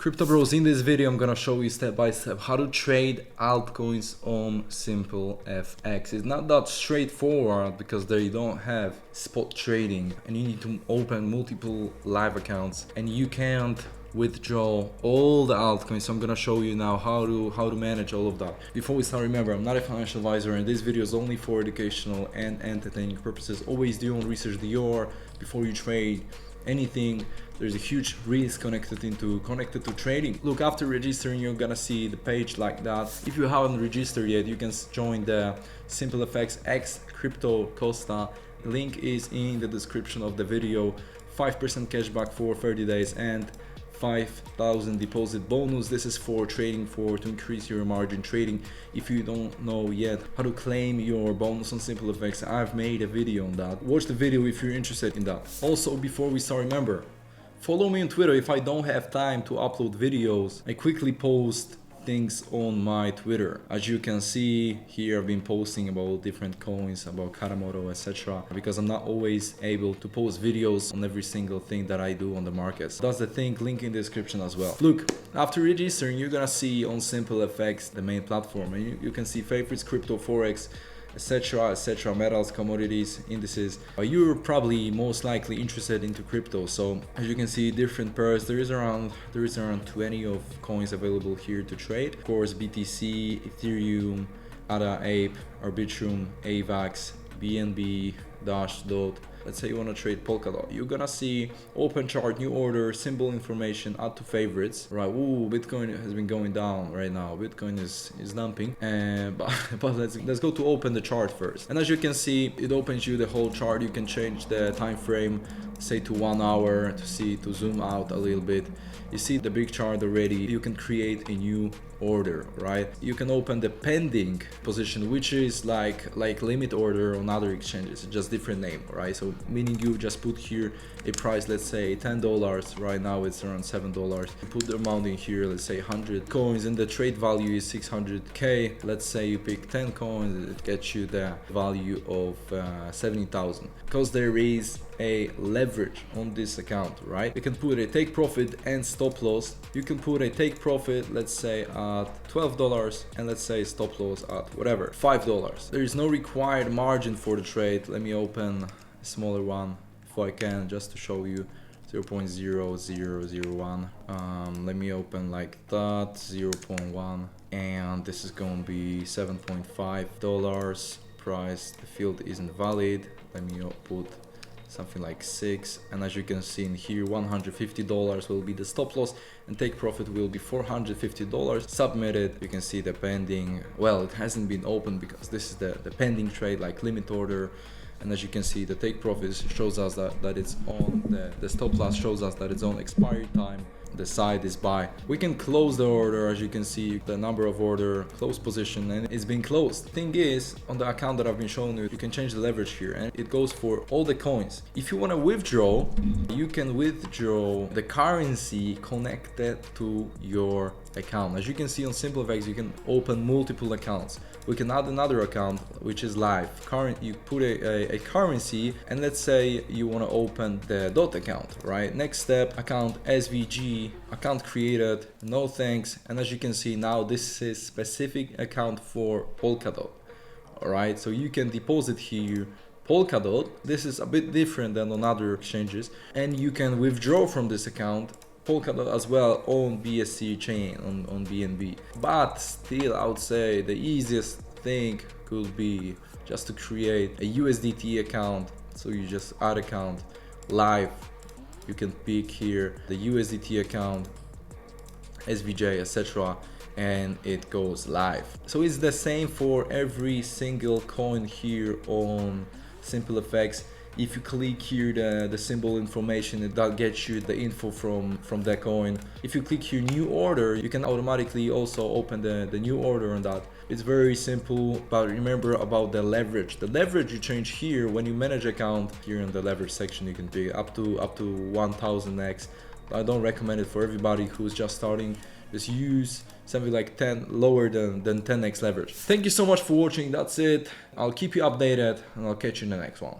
Crypto bros, in this video I'm gonna show you step by step how to trade altcoins on SimpleFX. It's not that straightforward because they don't have spot trading and you need to open multiple live accounts and you can't withdraw all the altcoins. So I'm gonna show you now how to manage all of that. Before we start, remember, I'm not a financial advisor and this video is only for educational and entertaining purposes. Always do your own research before you trade anything. There's a huge risk connected to trading. Look, after registering, you're gonna see the page like that. If you haven't registered yet, you can join the SimpleFX X Crypto Costa. Link is in the description of the video. 5% cashback for 30 days and 5,000 deposit bonus. This is for trading, to increase your margin trading. If you don't know yet how to claim your bonus on SimpleFX, I've made a video on that. Watch the video if you're interested in that. Also, before we start, remember, follow me on Twitter. If I don't have time to upload videos, I quickly post things on my Twitter. As you can see here, I've been posting about different coins, about Karamoto, etc. because I'm not always able to post videos on every single thing that I do on the markets. That's the thing, link in the description as well. Look, after registering, you're gonna see on SimpleFX, the main platform, and you can see favorites, crypto, forex, etc, metals, commodities, indices. You're probably most likely interested into crypto, so as you can see, different pairs. There is around 20 of coins available here to trade. Of course, BTC, Ethereum, ADA, Ape, Arbitrum, AVAX, BNB, Dash, Dot. Let's say you want to trade Polkadot. You're gonna see open chart, new order, symbol information, add to favorites. Right, ooh, Bitcoin has been going down right now. Bitcoin is dumping. But let's go to open the chart first. And as you can see, it opens you the whole chart. You can change the time frame, say to 1 hour, to zoom out a little bit. You see the big chart already. You can create a new order, right? You can open the pending position, which is like limit order on other exchanges, just different name, right? So meaning you just put here a price, let's say $10. Right now it's around $7. You put the amount in here, let's say 100 coins, and the trade value is 600k. Let's say you pick 10 coins, it gets you the value of 70,000. Because there is a leverage on this account, right? You can put a take profit and stop loss. You can put a take profit, let's say at $12, and let's say stop loss at whatever, $5. There is no required margin for the trade. Let me open a smaller one if I can, just to show you. 0.0001. Let me open like that, 0.1, and this is gonna be $7.5 price. The field isn't valid. Let me put something like 6, and as you can see in here, $150 will be the stop loss and take profit will be $450. Submitted. You can see the pending, well, it hasn't been opened because this is the pending trade, like limit order. And as you can see, the take profit shows us that it's on, the stop loss shows us that it's on expiry time. The side is buy. We can close the order. As you can see, the number of order, close position, and it's been closed. Thing is, on the account that I've been showing you, you can change the leverage here, and it goes for all the coins. If you want to withdraw, you can withdraw the currency connected to your account. As you can see on SimpleFX, you can open multiple accounts. We can add another account which is live. You put a currency, and let's say you want to open the DOT account, right? Next step, account SVG, account created, no thanks. And as you can see now, this is specific account for Polkadot. All right, so you can deposit here Polkadot. This is a bit different than on other exchanges, and you can withdraw from this account Polkadot as well on BSC chain, on BNB. But still, I would say the easiest thing could be just to create a USDT account. So you just add account live. You can pick here the USDT account, SVJ, etc, and it goes live. So it's the same for every single coin here on SimpleFX. If you click here the symbol information, that gets you the info from that coin. If you click here new order, you can automatically also open the new order on that. It's very simple, but remember about the leverage. The leverage you change here when you manage account. Here in the leverage section, you can pick up to 1000x. I don't recommend it for everybody who's just starting. Just use something like 10, lower than 10x leverage. Thank you so much for watching. That's it. I'll keep you updated and I'll catch you in the next one.